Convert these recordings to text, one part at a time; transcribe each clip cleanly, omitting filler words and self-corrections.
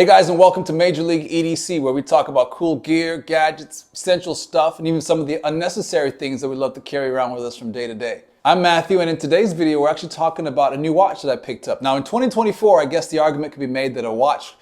Hey guys, and welcome to Major League EDC, where we talk about cool gear, gadgets, essential stuff, and even some of the unnecessary things that we love to carry around with us from day to day. I'm Matthew, and in today's video, we're actually talking about a new watch that I picked up. Now in 2024, I guess the argument could be made that a watch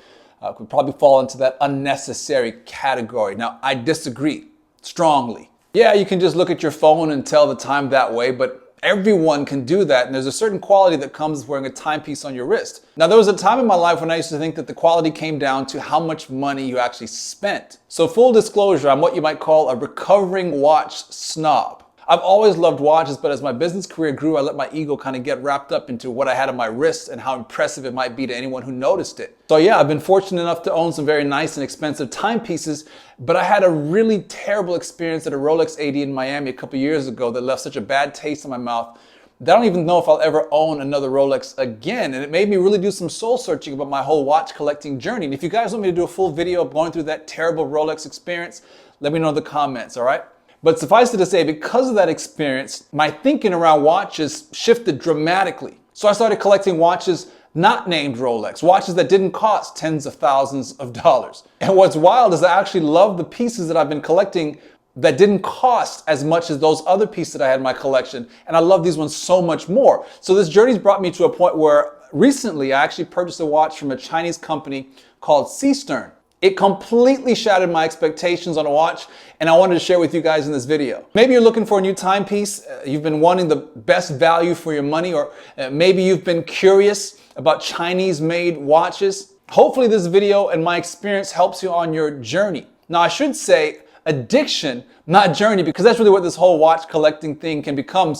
could probably fall into that unnecessary category. Now, I disagree strongly. Yeah, you can just look at your phone and tell the time that way, but everyone can do that, and there's a certain quality that comes with wearing a timepiece on your wrist. Now, there was a time in my life when I used to think that the quality came down to how much money you actually spent. So full disclosure, I'm what you might call a recovering watch snob. I've always loved watches, but as my business career grew, I let my ego kind of get wrapped up into what I had on my wrist and how impressive it might be to anyone who noticed it. So yeah, I've been fortunate enough to own some very nice and expensive timepieces, but I had a really terrible experience at a Rolex 80 in Miami a couple years ago that left such a bad taste in my mouth that I don't even know if I'll ever own another Rolex again. And it made me really do some soul searching about my whole watch collecting journey. And if you guys want me to do a full video of going through that terrible Rolex experience, let me know in the comments, all right? But suffice it to say, because of that experience, my thinking around watches shifted dramatically. So I started collecting watches not named Rolex, watches that didn't cost tens of thousands of dollars. And what's wild is I actually love the pieces that I've been collecting that didn't cost as much as those other pieces that I had in my collection. And I love these ones so much more. So this journey's brought me to a point where recently I actually purchased a watch from a Chinese company called Seestern. It completely shattered my expectations on a watch, and I wanted to share with you guys in this video. Maybe you're looking for a new timepiece, you've been wanting the best value for your money, or maybe you've been curious about Chinese-made watches. Hopefully this video and my experience helps you on your journey. Now I should say addiction, not journey, because that's really what this whole watch collecting thing can become.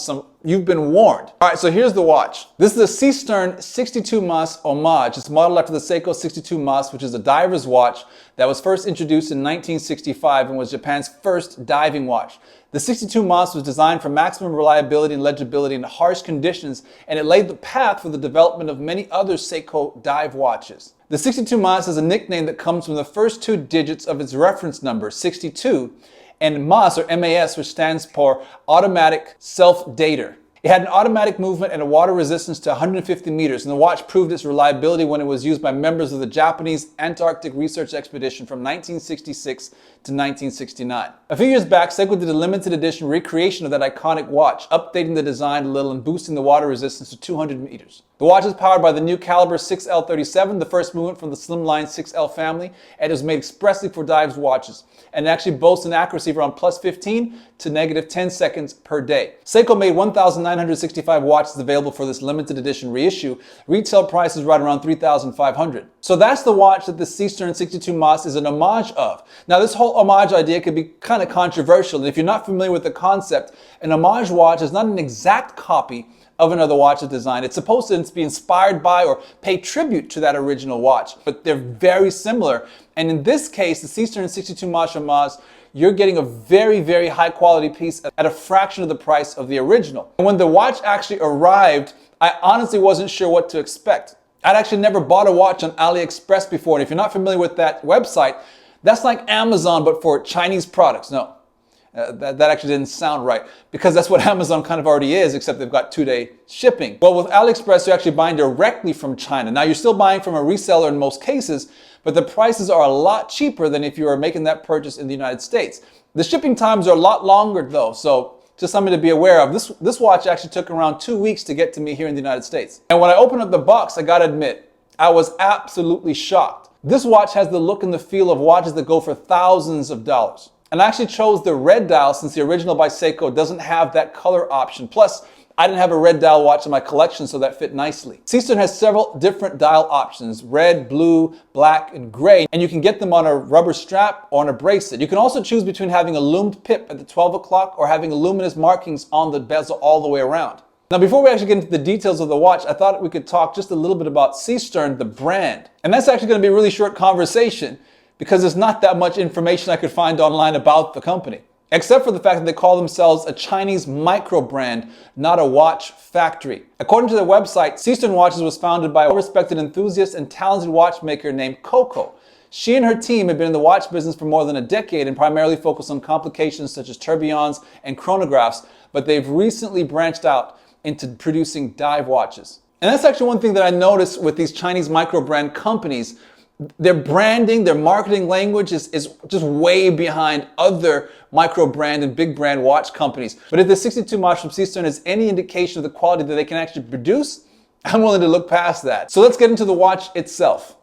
You've been warned. All right, so here's the watch. This is a Seestern 62 Mas homage. It's modeled after the Seiko 62 Mas, which is a diver's watch that was first introduced in 1965 and was Japan's first diving watch. The 62 Mas was designed for maximum reliability and legibility in harsh conditions, and it laid the path for the development of many other Seiko dive watches. The 62 Mas is a nickname that comes from the first two digits of its reference number, 62, and MAS, or MAS, which stands for Automatic Self-Dater. It had an automatic movement and a water resistance to 150 meters, and the watch proved its reliability when it was used by members of the Japanese Antarctic Research Expedition from 1966 to 1969. A few years back, Seiko did a limited edition recreation of that iconic watch, updating the design a little and boosting the water resistance to 200 meters. The watch is powered by the new caliber 6L37, the first movement from the slimline 6L family, and it was made expressly for dives watches, and it actually boasts an accuracy of around plus 15 to negative 10 seconds per day. Seiko made 1,965 watches available for this limited edition reissue. Retail price is right around $3,500. So that's the watch that the Seestern 62 Mas is an homage of. Now this whole homage idea could be kind of controversial, and if you're not familiar with the concept, an homage watch is not an exact copy of another watch's design. It's supposed to be inspired by or pay tribute to that original watch, but they're very similar. And in this case, the Seestern 62 Mas homage, you're getting a very, very high quality piece at a fraction of the price of the original. And when the watch actually arrived, I honestly wasn't sure what to expect. I'd actually never bought a watch on AliExpress before, and if you're not familiar with that website, that's like Amazon but for Chinese products. No. That actually didn't sound right, because that's what Amazon kind of already is, except they've got 2-day shipping. Well, with AliExpress, you're actually buying directly from China. Now, you're still buying from a reseller in most cases, but the prices are a lot cheaper than if you were making that purchase in the United States. The shipping times are a lot longer, though, so just something to be aware of. This watch actually took around 2 weeks to get to me here in the United States. And when I opened up the box, I gotta admit, I was absolutely shocked. This watch has the look and the feel of watches that go for thousands of dollars. And I actually chose the red dial since the original by Seiko doesn't have that color option. Plus, I didn't have a red dial watch in my collection, so that fit nicely. Seestern has several different dial options: red, blue, black, and gray. And you can get them on a rubber strap or on a bracelet. You can also choose between having a lumed pip at the 12 o'clock or having luminous markings on the bezel all the way around. Now, before we actually get into the details of the watch, I thought we could talk just a little bit about Seestern, the brand. And that's actually going to be a really short conversation, because there's not that much information I could find online about the company, except for the fact that they call themselves a Chinese micro brand, not a watch factory. According to their website, Seestern Watches was founded by a respected enthusiast and talented watchmaker named Coco. She and her team have been in the watch business for more than a decade and primarily focus on complications such as tourbillons and chronographs, but they've recently branched out into producing dive watches. And that's actually one thing that I noticed with these Chinese micro brand companies. their branding, their marketing language is just way behind other micro brand and big brand watch companies. But if the 62 watch from Seestern is any indication of the quality that they can actually produce, I'm willing to look past that. So let's get into the watch itself.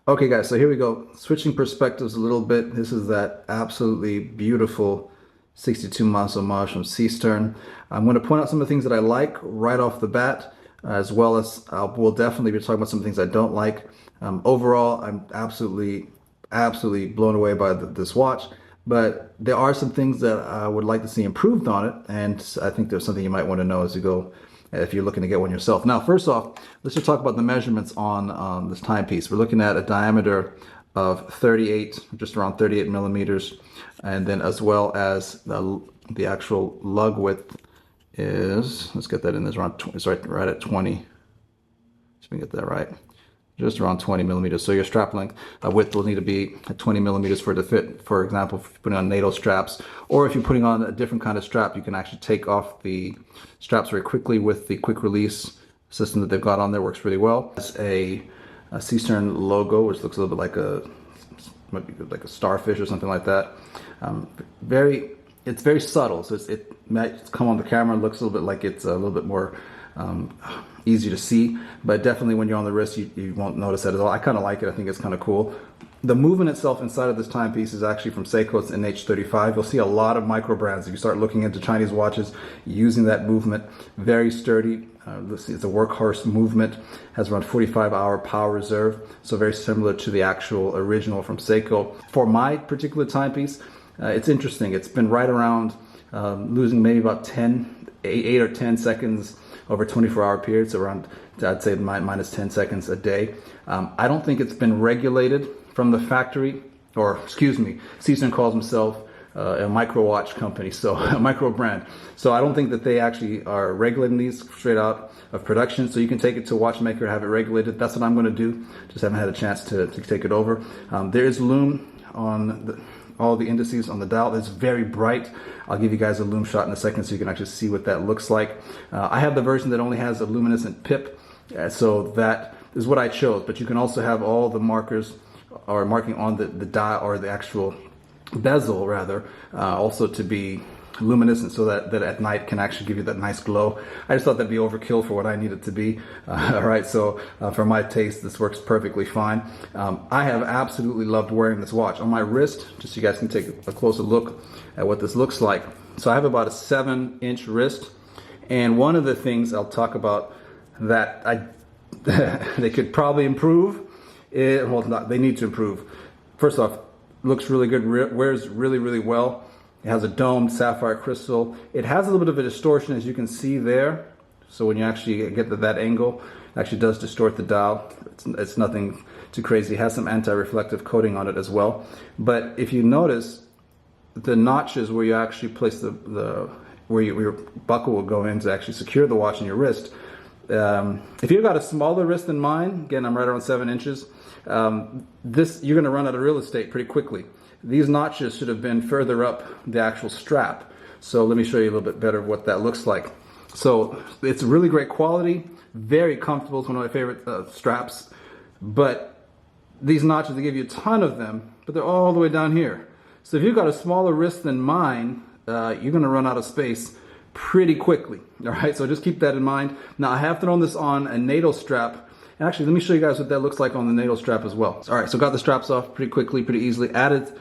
Okay guys, so here we go. Switching perspectives a little bit. This is that absolutely beautiful 62 homage from Seestern. I'm going to point out some of the things that I like right off the bat, as well as we'll definitely be talking about some things I don't like. Overall, I'm absolutely blown away by this watch, but there are some things that I would like to see improved on it, and I think there's something you might want to know as you go, if you're looking to get one yourself. Now, first off, let's just talk about the measurements on this timepiece. We're looking at a diameter of 38, just around 38 millimeters, and then as well as the actual lug width is, let's get that in, it's right at 20. So we can get that right. Just around 20 millimeters. So your strap length width will need to be at 20 millimeters for it to fit. For example, if you're putting on NATO straps, or if you're putting on a different kind of strap, you can actually take off the straps very quickly with the quick release system that they've got on there. Works really well. It's a Seestern logo, which looks a little bit might be like a starfish or something like that. It's very subtle, so it might come on the camera, looks a little bit like it's a little bit more easy to see, but definitely when you're on the wrist, you won't notice that at all. I kind of like it. I think it's kind of cool. The movement itself inside of this timepiece is actually from Seiko. It's NH35. You'll see a lot of micro brands. If you start looking into Chinese watches using that movement, very sturdy. Let's see, it's a workhorse movement, has around 45-hour power reserve, so very similar to the actual original from Seiko. For my particular timepiece, it's interesting. It's been right around losing maybe about 8 or 10 seconds over 24-hour periods, around, I'd say minus 10 seconds a day. I don't think it's been regulated from the factory, or excuse me, Seestern calls himself a micro watch company, so a micro brand. So I don't think that they actually are regulating these straight out of production. So you can take it to a watchmaker and have it regulated. That's what I'm going to do. Just haven't had a chance to take it over. There is lume on all the indices on the dial. It's very bright. I'll give you guys a lume shot in a second so you can actually see what that looks like. I have the version that only has a luminescent pip, so that is what I chose. But you can also have all the markers or marking on the dial, or the actual bezel rather, also to be luminescent, so that at night can actually give you that nice glow. I just thought that'd be overkill for what I need it to be. All right, so for my taste, this works perfectly fine. I have absolutely loved wearing this watch on my wrist, just so you guys can take a closer look at what this looks like. So I have about a 7-inch wrist, and one of the things I'll talk about that they could probably improve, they need to improve. First off, looks really good, wears really well. It has a domed sapphire crystal. It has a little bit of a distortion, as you can see there. So when you actually get to that angle, it actually does distort the dial. It's nothing too crazy. It has some anti-reflective coating on it as well. But if you notice, the notches where you actually place where your buckle will go in to actually secure the watch in your wrist. If you've got a smaller wrist than mine, again, I'm right around 7 inches, you're going to run out of real estate pretty quickly. These notches should have been further up the actual strap. So let me show you a little bit better what that looks like. So it's really great quality, very comfortable. It's one of my favorite straps. But these notches, they give you a ton of them, but they're all the way down here. So if you've got a smaller wrist than mine, you're going to run out of space pretty quickly. All right, so just keep that in mind. Now I have thrown this on a NATO strap. Actually, let me show you guys what that looks like on the NATO strap as well. All right, so got the straps off pretty quickly, pretty easily. Added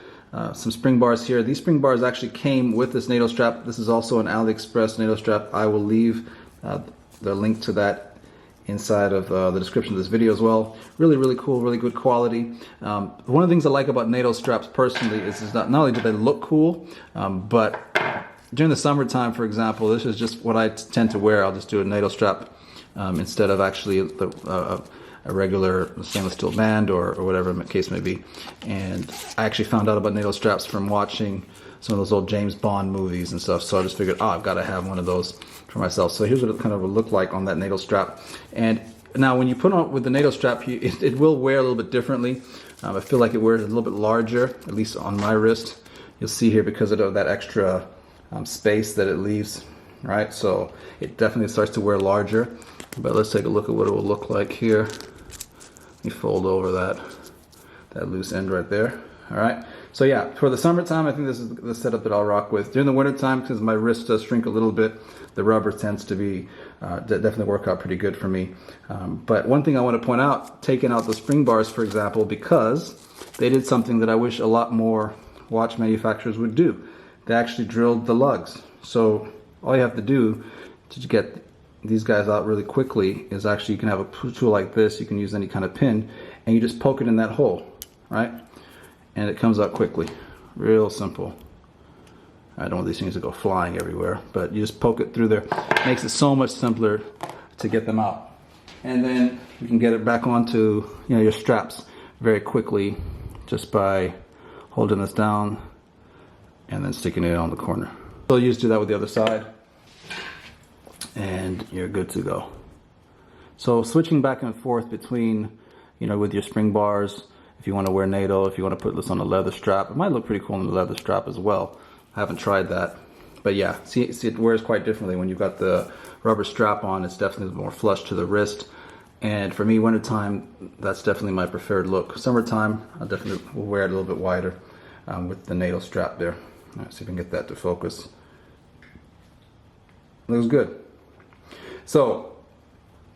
some spring bars here. These spring bars actually came with this NATO strap. This is also an AliExpress NATO strap. I will leave the link to that inside of the description of this video as well. Really cool, really good quality. One of the things I like about NATO straps personally is not only do they look cool, but during the summertime, for example, this is just what I tend to wear. I'll just do a NATO strap instead of actually a regular stainless steel band or whatever the case may be. And I actually found out about NATO straps from watching some of those old James Bond movies and stuff. So I just figured, oh, I've got to have one of those for myself. So here's what it kind of will look like on that NATO strap. And now when you put on with the NATO strap, it will wear a little bit differently. I feel like it wears a little bit larger, at least on my wrist. You'll see here because of that extra space that it leaves, right? So it definitely starts to wear larger. But let's take a look at what it will look like here. Let me fold over that. that loose end right there. All right. So yeah, for the summertime, I think this is the setup that I'll rock with. During the wintertime, because my wrist does shrink a little bit, the rubber tends to be definitely work out pretty good for me. But one thing I want to point out, taking out the spring bars, for example, because they did something that I wish a lot more watch manufacturers would do. They actually drilled the lugs. So all you have to do to get these guys out really quickly is actually you can have a tool like this. You can use any kind of pin, and you just poke it in that hole, right? And it comes out quickly. Real simple. I don't want these things to go flying everywhere, but you just poke it through there. Makes it so much simpler to get them out. And then you can get it back onto your straps very quickly just by holding this down and then sticking it on the corner. So you just do that with the other side and you're good to go. So switching back and forth between, with your spring bars, if you want to wear NATO, if you want to put this on a leather strap, it might look pretty cool on the leather strap as well. I haven't tried that, but yeah, see it wears quite differently when you've got the rubber strap on. It's definitely more flush to the wrist, and for me, wintertime, that's definitely my preferred look. Summertime, I definitely will wear it a little bit wider with the NATO strap there. All right, see if we can get that to focus. Looks good. So,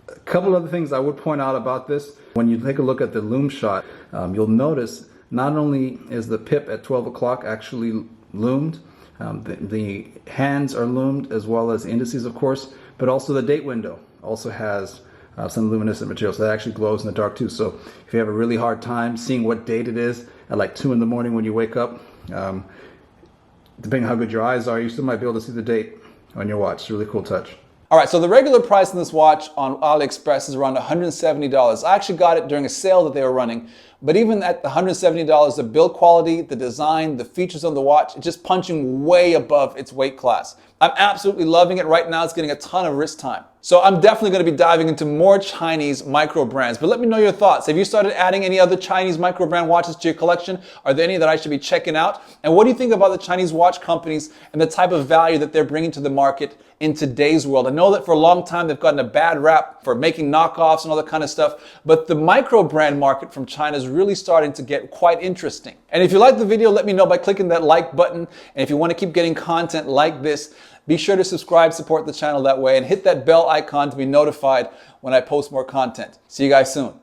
a couple other things I would point out about this. When you take a look at the lume shot, you'll notice not only is the pip at 12 o'clock actually loomed, the hands are loomed as well as the indices, of course, but also the date window also has some luminescent material, so that actually glows in the dark too. So if you have a really hard time seeing what date it is at like 2 in the morning when you wake up, depending on how good your eyes are, you still might be able to see the date on your watch. It's a really cool touch. All right, so the regular price on this watch on AliExpress is around $170. I actually got it during a sale that they were running, but even at the $170, the build quality, the design, the features on the watch, it's just punching way above its weight class. I'm absolutely loving it right now. It's getting a ton of wrist time. So I'm definitely going to be diving into more Chinese micro brands, but let me know your thoughts. Have you started adding any other Chinese micro brand watches to your collection? Are there any that I should be checking out? And what do you think about the Chinese watch companies and the type of value that they're bringing to the market in today's world? I know that for a long time they've gotten a bad rap for making knockoffs and all that kind of stuff, but the micro brand market from China is really starting to get quite interesting. And if you like the video, let me know by clicking that like button. And if you want to keep getting content like this, be sure to subscribe, support the channel that way, and hit that bell icon to be notified when I post more content. See you guys soon.